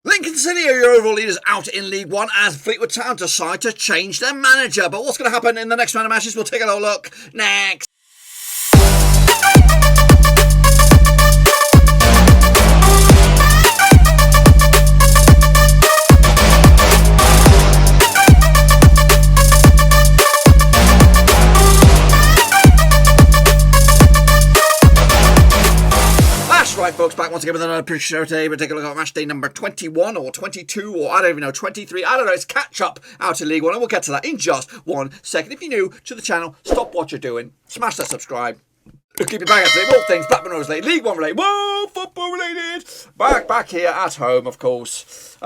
Lincoln City are your overall leaders out in League One as Fleetwood Town decide to change their manager. But what's going to happen in the next round of matches? We'll take a little look next. Right, folks, back once again with another pretty show today. We'll take a look at match day number 21 or 22 or I don't even know, 23. I don't know, it's catch up out in League One and we'll get to that in just 1 second. If you're new to the channel, stop what you're doing, smash that subscribe. We'll keep it back at all things Blackburn Rovers related, League One related, whoa, football related. Back here at home, of course.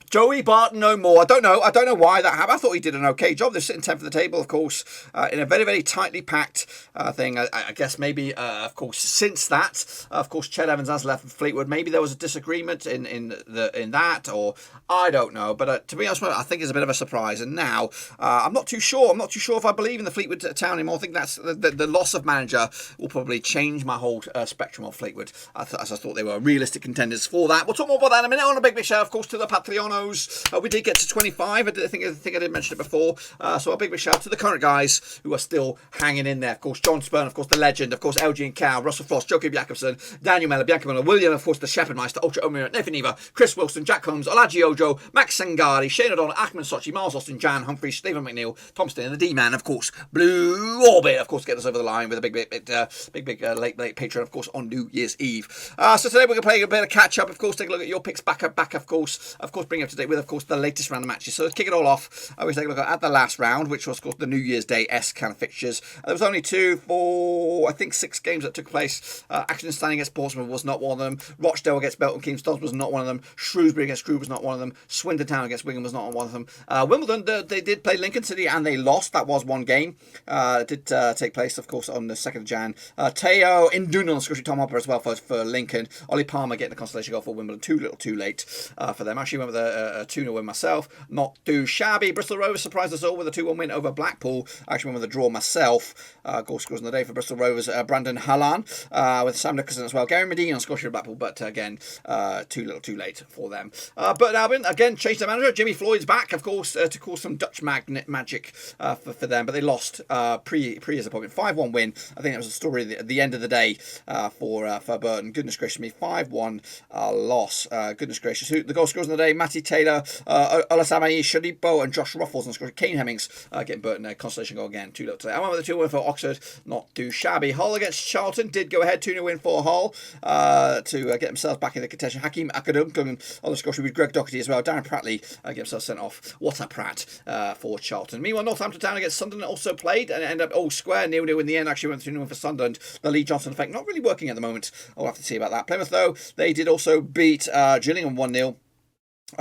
Joey Barton no more. I don't know why that happened. I thought he did an okay job. They're sitting 10th for the table, of course, in a very, very tightly packed thing. I guess maybe, of course, since that, of course, Ched Evans has left for Fleetwood. Maybe there was a disagreement in that, or I don't know. But to be honest, I think it's a bit of a surprise. And now I'm not too sure. I'm not too sure if I believe in the Fleetwood Town anymore. I think that's the loss of manager will probably change my whole spectrum of Fleetwood. As I thought they were realistic contenders for that. We'll talk more about that in a minute. On a big shout, of course, to the Patreon. We did get to 25. I think I did mention it before. So a big shout out to the current guys who are still hanging in there. Of course, John Spurn, of course, the legend. Of course, LG and Cow, Russell Frost, Joachim Jakobsen, Daniel Mellor, Bianca Miller, William, of course, the Shepherdmeister, Ultra Omir, Nathan Eva, Chris Wilson, Jack Holmes, Olaji Ojo, Max Sangari, Shane O'Donnell, Achman Sochi, Miles Austin, Jan Humphrey, Stephen McNeil, Tom Steen, and the D-Man, of course, Blue Orbit, of course, get us over the line with a big late patron, of course, on New Year's Eve. So today we're going to play a bit of catch up, of course, take a look at your picks back, of course, bring up to date with, of course, the latest round of matches. So let's kick it all off. We'll take a look at the last round, which was, of course, the New Year's Day-esque kind of fixtures. There was only 6 games that took place. Accrington Stanley against Portsmouth was not one of them. Rochdale against Belton Kings Dons was not one of them. Shrewsbury against Crewe was not one of them. Swindon Town against Wigan was not one of them. Wimbledon, they did play Lincoln City and they lost. That was one game. It did take place, of course, on the 2nd of Jan. Teo Induna on the Tom Hopper as well for Lincoln. Ollie Palmer getting the consolation goal for Wimbledon. Too late for them. Actually went with a 2-0 win myself. Not too shabby. Bristol Rovers surprised us all with a 2-1 win over Blackpool. I actually went with a draw myself. Goal scores on the day for Bristol Rovers. Brandon Hallan with Sam Nicholson as well. Gary Medina on Scotia Blackpool, but again, too late for them. But Albion, again, changed their manager. Jimmy Floyd's back, of course, to cause some Dutch magic for them, but they lost pre his appointment. 5-1 win. I think that was the story at the end of the day for Burton. Goodness gracious me, 5-1 loss. Goodness gracious. The goal scorers on the day, Matty Taylor, Olasamai Shadipo and Josh Ruffles and scored. Kane Hemmings getting Burton a consolation goal again. 2-0 today. I went with a 2-1 win for Oxford. Not too shabby. Hull against Charlton did go ahead. 2-0 win for Hull to get themselves back in the contention. Hakeem Akadunkum on the score with Greg Doherty as well. Darren Prattley get himself sent off. What a Pratt for Charlton. Meanwhile, Northampton Town against Sunderland also played and ended up all square. 0-0 in the end. Actually went 3-0 win for Sunderland. The Lee Johnson effect not really working at the moment. I'll have to see about that. Plymouth though, they did also beat Gillingham 1-0.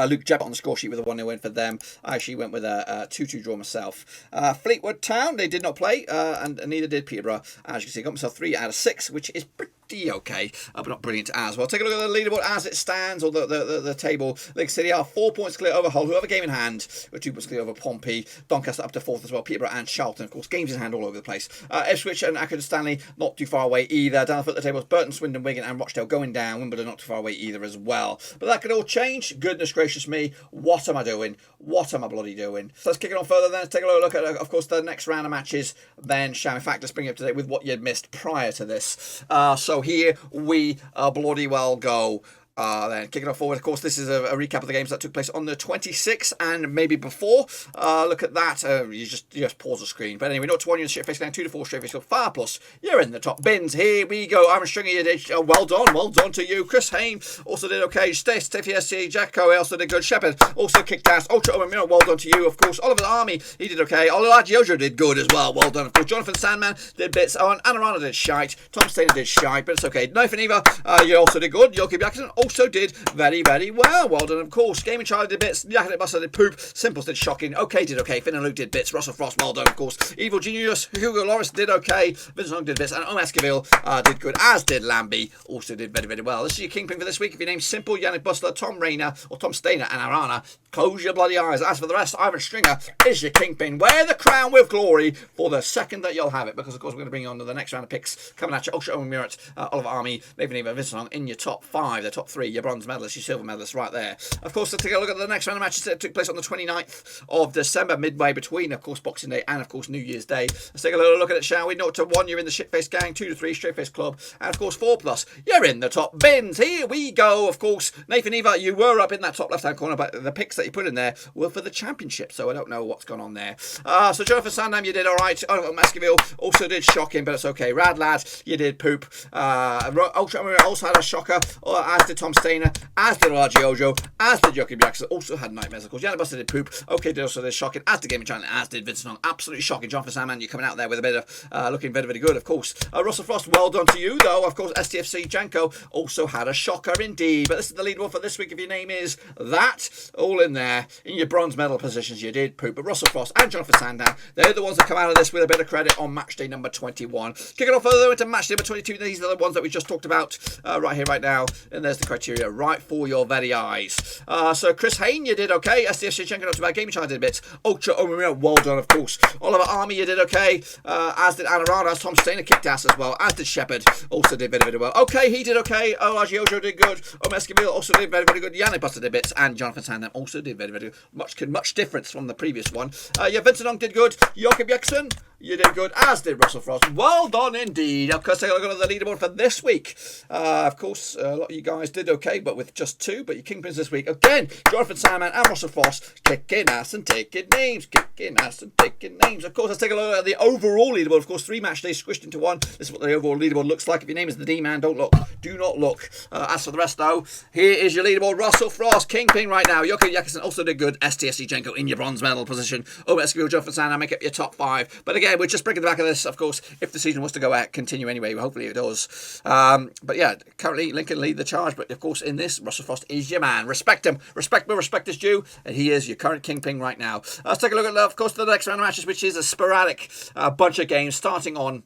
Luke Jebbett on the score sheet with a 1-0 win for them. I actually went with a 2-2 draw myself. Fleetwood Town, they did not play, and neither did Peterborough. As you can see, got myself 3 out of 6, which is pretty okay, but not brilliant as well. Take a look at the leaderboard as it stands, or the table. Lincoln City are 4 points clear over Hull, who have a game in hand. We're 2 points clear over Pompey. Doncaster up to 4th as well. Peterborough and Charlton, of course, games in hand all over the place. Ipswich and Accrington Stanley not too far away either. Down the foot of the table is Burton, Swindon, Wigan and Rochdale going down. Wimbledon not too far away either as well. But that could all change. Goodness gracious me. What am I doing? What am I bloody doing? So let's kick it on further then. Let's take a look at, of course, the next round of matches. Then, in fact, let's bring you up to date with what you'd missed prior to this. So here we bloody well go. Then kicking off forward, of course, this is a recap of the games that took place on the 26th and maybe before. Look at that. You just pause the screen. But anyway, 0-1, you're straight face down, 2-4 straight face go. 5+, you're in the top bins. Here we go. Aaron Stringer, you did well done to you. Chris Hain also did okay. Steffi SC, Jacko also did good. Shepherd also kicked ass. Ultra Owen, well done to you. Of course, Oliver Army, he did okay. Olaji Ojo did good as well. Well done. Of course, Jonathan Sandman did bits. Oh, and Anarana did shite. Tom Stainer did shite, but it's okay. Nathan Eva, you also did good. Joachim Jakobsen also did very, very well. Well done, of course. Gaming Charlie did bits. Yakit Buster did poop. Simples did shocking. Okay did okay. Finn and Luke did bits. Russell Frost, well done, of course. Evil Genius, Hugo Loris did okay. Vincent Long did bits. And Om Esquivel did good, as did Lambie. Also did very, very well. This is your kingpin for this week. If your name's Simple, Yannick Bustler, Tom Rayner, or Tom Stainer and Arana, close your bloody eyes. As for the rest, Ivan Stringer is your kingpin. Wear the crown with glory for the second that you'll have it. Because, of course, we're going to bring you on to the next round of picks. Coming at you, Ultra Owen Murat, Oliver Army, Nathan Eva, Vincent Long in your top 5. The top 3. Your bronze medalist, your silver medalist right there. Of course, let's take a look at the next round of matches that took place on the 29th of December, midway between, of course, Boxing Day and, of course, New Year's Day. Let's take a little look at it, shall we? 0 to 1, you're in the shit-faced gang. 2 to 3, straight-faced club. And, of course, 4 plus, you're in the top bins. Here we go. Of course, Nathan Eva, you were up in that top left-hand corner, but the picks that you put in there were for the championship, so I don't know what's gone on there. So, Jonathan Sandham, you did all right. Baskerville also did shocking, but it's okay. Rad Lad, you did poop. Ultra also had a shocker, as did Tom Stainer, as did Olaji Ojo, as did Joachim Jackson, also had nightmares, of course. Yannick Buster did poop. Okay, did also did shocking, as did Gaming Channel, as did Vincent Long. Absolutely shocking. Jonathan Sandman, you're coming out there with a bit of looking very, very good, of course. Russell Frost, well done to you, though. Of course, STFC Janko also had a shocker indeed. But this is the leaderboard for this week. If your name is that, all in there. In your bronze medal positions, you did poop. But Russell Frost and Jonathan Sandown, they're the ones that come out of this with a bit of credit on match day number 21. Kicking off further into match day number 22. These are the ones that we just talked about right here, right now. And there's the criteria right for your very eyes. So Chris Hayne, you did okay. STFC Janko, not too bad. Gaming Channel did a bit. Ultra Omarino, well done, of course. Oliver Army, you did okay. As did Anna Rana, as Tom Stainer kicked ass as well. As did Shepherd, also did very, very well. Okay, he did okay. Olaji Ojo did good. Escamille also did very, very good. Yannick Buster did bits. And Jonathan Sandham also did very, very good. Much difference from the previous one. Vincent Ong did good. Joachim Jackson, you did good, as did Russell Frost. Well done indeed. Of course, I got to look at the leaderboard for this week. Of course, a lot of you guys did okay, but with just 2. But your kingpins this week, again, Jonathan Sandman and Russell Frost, kicking ass and taking names. Kicking ass and taking names. Of course, let's take a look at the overall leaderboard. Of course, 3 match days squished into 1. This is what the overall leaderboard looks like. If your name is the D-Man, don't look. Do not look. As for the rest, though, here is your leaderboard. Russell Frost, kingpin right now. Joachim Jackson also did good. STSC Jenko in your bronze medal position. Escamille, Jonathan Sandman, make up your top 5. But again, we're just breaking the back of this, of course, if the season was to go continue anyway. Hopefully it does. But yeah, currently Lincoln lead the charge. But of course, in this, Russell Frost is your man. Respect him. Respect where respect is due. And he is your current kingpin right now. Let's take a look at, of course, the next round of matches, which is a sporadic bunch of games starting on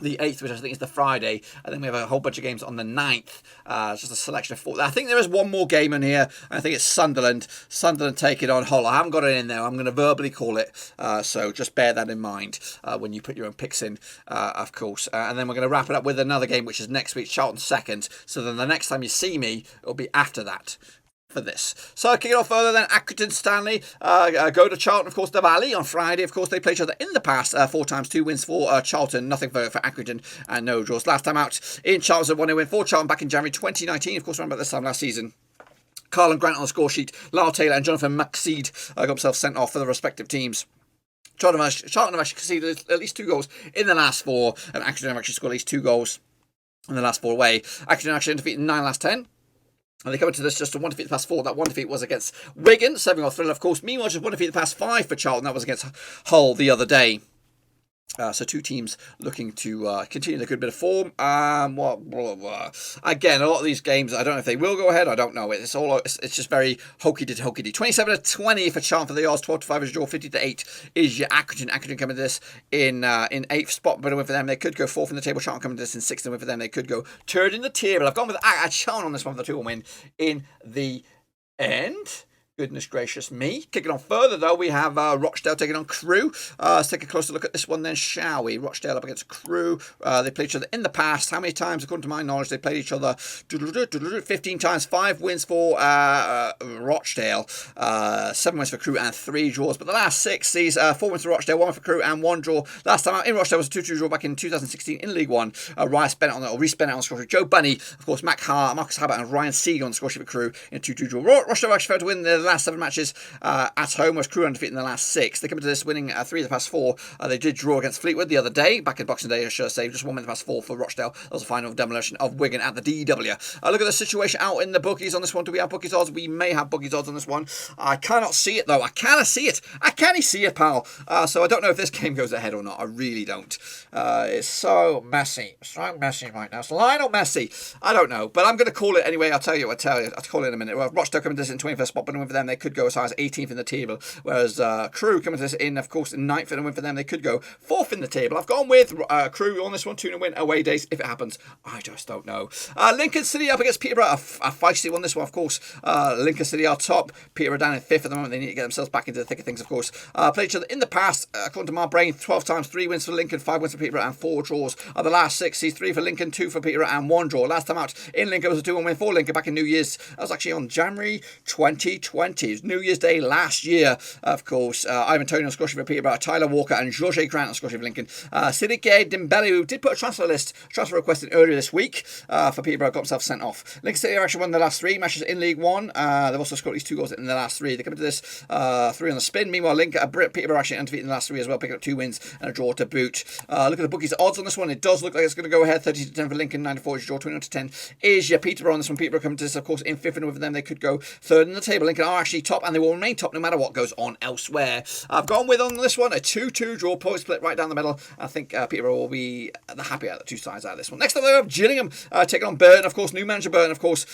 the 8th, which I think is the Friday, and then we have a whole bunch of games on the 9th. It's just a selection of 4. I think there is one more game in here. I think it's Sunderland taking on Hull. I haven't got it in there. I'm going to verbally call it, so just bear that in mind when you put your own picks in, of course. And then we're going to wrap it up with another game, which is next week, Charlton 2nd. So then the next time you see me, it'll be after that for this. So kicking off further then, Accrington, Stanley go to Charlton, of course, the Valley on Friday. Of course, they played each other in the past 4 times, 2 wins for Charlton, nothing for Accrington, and no draws. Last time out in Charlton, 1-0 win for Charlton back in January 2019. Of course, remember this time last season, Carl and Grant on the score sheet, Lyle Taylor and Jonathan McSeed got themselves sent off for the respective teams. Charlton have actually conceded at least 2 goals in the last 4, and Accrington have actually scored at least 2 goals in the last 4 away. Accrington actually defeated 9 last 10. And they come into this just a 1 defeat the past 4. That 1 defeat was against Wigan, 7-0 Thriller, of course. Meanwhile, just 1 defeat the past 5 for Charlton. That was against Hull the other day. So 2 teams looking to continue the good bit of form. Again, a lot of these games, I don't know if they will go ahead. I don't know. It's just very hokey-did. 27-20 for Charlton for the odds. 12-5 is your draw. 50-8 is your Accrington. Accrington coming to this in 8th spot. But a win for them. They could go 4th in the table. Charlton coming to this in 6th. And win for them. They could go 3rd in the tier. I've gone with Charlton on this one for the 2-1 win in the end. Goodness gracious me. Kicking on further, though, we have Rochdale taking on Crewe. Let's take a closer look at this one then, shall we? Rochdale up against Crewe. They played each other in the past. How many times, according to my knowledge, they played each other? 15 times. 5 wins for Rochdale. 7 wins for Crewe and 3 draws. But the last 6 sees 4 wins for Rochdale, 1 for Crewe and 1 draw. Last time out in Rochdale was a 2-2 draw back in 2016 in League One. Rhys Bennett on the score sheet. Joe Bunny, of course, Marcus Habert and Ryan Seager on the score sheet for Crewe in a 2-2 draw. Rochdale actually failed to win the last 7 matches at home, was Crewe undefeated in the last 6. They come into this winning 3 of the past 4. They did draw against Fleetwood the other day, back in Boxing Day, I should say. Just 1 win in the past 4 for Rochdale. That was a final demolition of Wigan at the DW. Look at the situation out in the bookies on this one. Do we have bookies odds? We may have bookies odds on this one. I cannot see it, though. I cannot see it. I can't see it, pal. So I don't know if this game goes ahead or not. I really don't. It's so messy. So messy right now. It's Lionel Messi. I don't know, but I'm going to call it anyway. I'll tell you. I'll call it in a minute. Well, Rochdale coming to this in 21st spot, but win for for them, they could go as high as 18th in the table. Whereas Crewe coming to this in, of course, 9th in a win for them, they could go 4th in the table. I've gone with Crewe on this one, 2-0 win away days. If it happens, I just don't know. Lincoln City up against Peterborough, a feisty one. This one, of course. Lincoln City are top. Peterborough down in 5th at the moment. They need to get themselves back into the thick of things, of course. Played each other in the past, according to my brain, 12 times, 3 wins for Lincoln, 5 wins for Peterborough, and 4 draws. The last 6 sees 3 for Lincoln, 2 for Peterborough, and 1 draw. Last time out in Lincoln was a 2-1 win for Lincoln back in New Year's. That was actually on January 2020. It was New Year's Day last year, of course. Ivan Toney on scoring for Peterborough, Tyler Walker and George Grant on scoring for Lincoln. Sidike Dembele, who did put a transfer request in earlier this week for Peterborough, got himself sent off. Lincoln City have actually won the last 3 matches in League One. They've also scored at least 2 goals in the last 3. They come into this 3 on the spin. Meanwhile, Peterborough actually undefeated in the last 3 as well, picking up 2 wins and a draw to boot. Look at the bookies' odds on this one. It does look like it's going to go ahead. 30-10 for Lincoln, 94 is your draw, 21-10 is your Peterborough on this one. Peterborough coming to this, of course, in 5th, and with them they could go 3rd in the table. Lincoln are actually top, and they will remain top no matter what goes on elsewhere. I've gone with on this one a 2-2 draw, point split right down the middle. I think Peterborough will be the happier at the 2 sides out of this one. Next up, we have Gillingham taking on Burton, of course. New manager Burton, of course.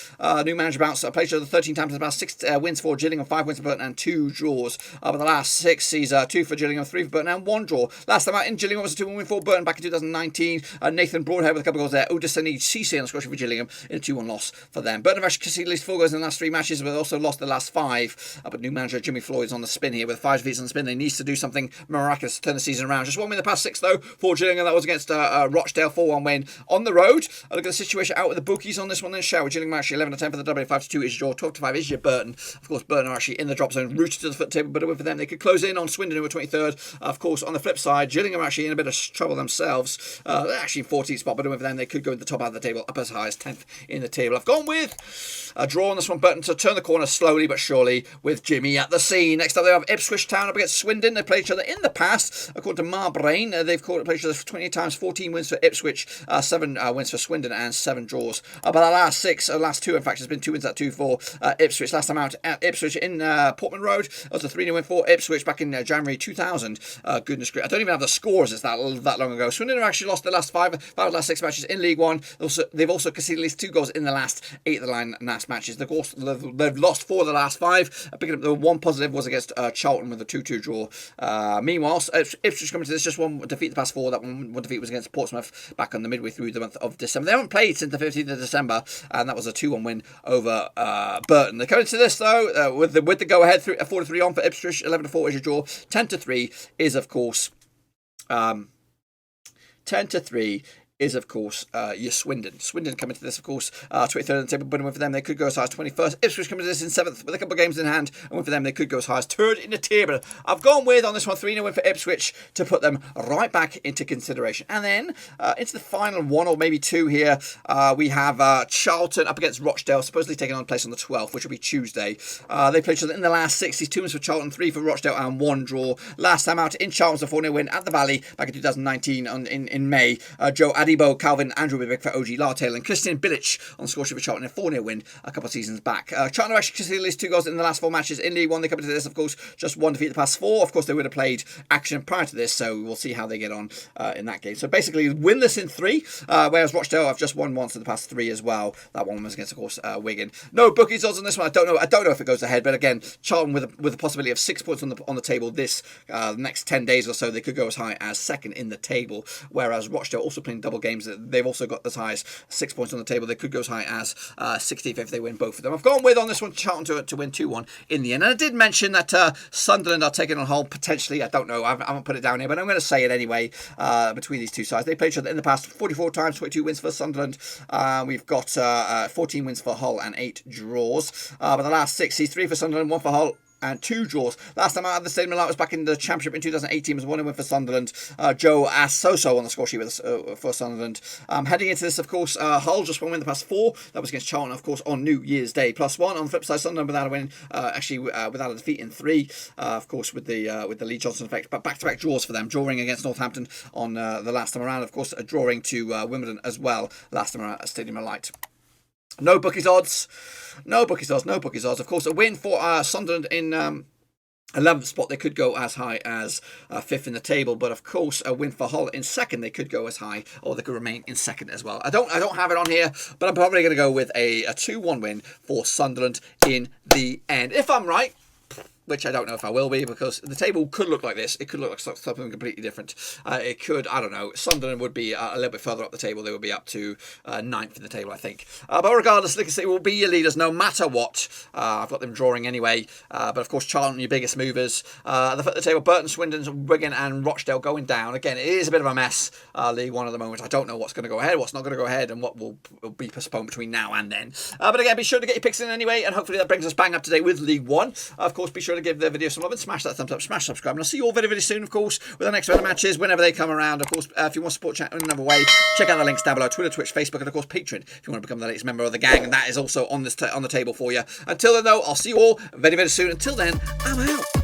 New manager bounce. Played each other 13 times, about 6 wins for Gillingham, 5 wins for Burton, and 2 draws. But the last 6 sees 2 for Gillingham, 3 for Burton, and 1 draw. Last time out in Gillingham was a 2-1 win for Burton back in 2019. Nathan Broadhead with a couple of goals there. Odesani Cisse on the score for Gillingham in a 2-1 loss for them. Burton have actually conceded at least 4 goals in the last 3 matches, but also lost the last 5. But new manager Jimmy Floyd's on the spin here with 5 defeats on the spin. They need to do something miraculous to turn the season around. Just 1 win in the past 6 though for Gillingham. That was against Rochdale, 4-1 win on the road. Look at the situation out with the bookies on this one then, shall we? Gillingham actually 11-10 for the W, 5-2 is your 12-5 is your Burton. Of course, Burton are actually in the drop zone, rooted to the foot table, but a win for them. They could close in on Swindon, who were 23rd. Of course, on the flip side, Gillingham are actually in a bit of trouble themselves. They're actually in 14th spot, but a win for them. They could go to the top half of the table, up as high as 10th in the table. I've gone with a draw on this one, Burton to turn the corner slowly but surely with Jimmy at the scene. Next up, they have Ipswich Town up against Swindon. They played each other in the past. According to my brain, they've played each other 20 times, 14 wins for Ipswich, 7 wins for Swindon, and 7 draws. But the last 6, last 2, in fact, has been 2 wins at 2 for Ipswich. Last time out at Ipswich in Portman Road, it was a 3-0 win for Ipswich back in January 2000. Goodness gracious, I don't even have the scores. It's that long ago. Swindon have actually lost the last 5 of the last 6 matches in League One. They've also conceded at least 2 goals in the last 8 of the line last matches. They've lost 4 of the last 5. Picking up the one positive was against Charlton with a 2-2 draw. Meanwhile, Ipswich coming to this, just 1 defeat the past 4. That one defeat was against Portsmouth back on the midway through the month of December. They haven't played since the 15th of December, and that was a 2-1 win over Burton. They're coming to this though with the go ahead 4-3 on for Ipswich. 11-4 is your draw. 10-3 is of course 10-3 is, of course, your Swindon. Swindon coming to this, of course, 23rd in the table, but win for them, they could go as high as 21st. Ipswich coming to this in 7th with a couple of games in hand, and win for them, they could go as high as 3rd in the table. I've gone with, on this one, 3-0 win for Ipswich to put them right back into consideration. And then, into the final 1 or maybe 2 here, we have Charlton up against Rochdale, supposedly taking on place on the 12th, which will be Tuesday. They played each other in the last 6. 2 wins for Charlton, 3 for Rochdale, and 1 draw. Last time out in Charlton, a 4-0 win at the Valley back in 2019 in May. Joe Adibo, Calvin Andrew Bibic for OG Lartail, and Christian Bilic on the score sheet for Charlton, a 4-0 win a couple of seasons back. Charlton have actually conceded at least 2 goals in the last 4 matches in League One. They come into this, of course, just 1 defeat the past 4. Of course, they would have played Accrington prior to this, so we'll see how they get on in that game. So basically, winless in 3, whereas Rochdale have just won once in the past 3 as well. That one was against, of course, Wigan. No bookies odds on this one. I don't know if it goes ahead, but again, Charlton with the possibility of 6 points on the table this next 10 days or so, they could go as high as 2nd in the table. Whereas Rochdale also playing double games, they've also got as high as 6 points on the table. They could go as high as 60th if they win both of them. I've gone with on this one Charlton to win 2-1 in the end. And I did mention that Sunderland are taking on hold potentially. I don't know. I haven't put it down here, but I'm going to say it anyway. Between these two sides, they played each other in the past 44 times, 22 wins for Sunderland. We've got 14 wins for Hull and 8 draws. But the last 6, he's 3 for Sunderland, 1 for Hull, and 2 draws. Last time out of the Stadium was back in the Championship in 2018. Was 1-1 win for Sunderland. Joe Asoso on the score sheet for Sunderland. Heading into this, of course, Hull just 1 win the past 4. That was against Charlton, of course, on New Year's Day. +1 on the flip side, Sunderland without a win, actually without a defeat in 3. Of course, with the Lee Johnson effect, but back-to-back draws for them. Drawing against Northampton on the last time around. Of course, drawing to Wimbledon as well last time around at Stadium of Light. No bookies odds. No bookies odds. Of course, a win for Sunderland in 11th spot, they could go as high as 5th in the table, but of course a win for Hull in 2nd, they could go as high, or they could remain in 2nd as well. I don't have it on here, but I'm probably going to go with a 2-1 win for Sunderland in the end. If I'm right, which I don't know if I will be, because the table could look like this. It could look like something completely different. It could, I don't know, Sunderland would be a little bit further up the table. They would be up to 9th in the table, I think. But regardless, like I say, will be your leaders no matter what. I've got them drawing anyway. But of course, Charlton, your biggest movers. At the foot of the table, Burton, Swindon, Wigan and Rochdale going down. Again, it is a bit of a mess, League One at the moment. I don't know what's going to go ahead, what's not going to go ahead, and what will be postponed between now and then. But again, be sure to get your picks in anyway, and hopefully that brings us bang up to date with League One. Of course, be sure to give the video some love and smash that thumbs up, smash subscribe, and I'll see you all very, very soon, of course, with our next round of matches whenever they come around. Of course, if you want to support chat in another way, check out the links down below: Twitter, Twitch, Facebook, and of course Patreon if you want to become the latest member of the gang, and that is also on this on the table for you. Until then, though, I'll see you all very, very soon. Until then, I'm out.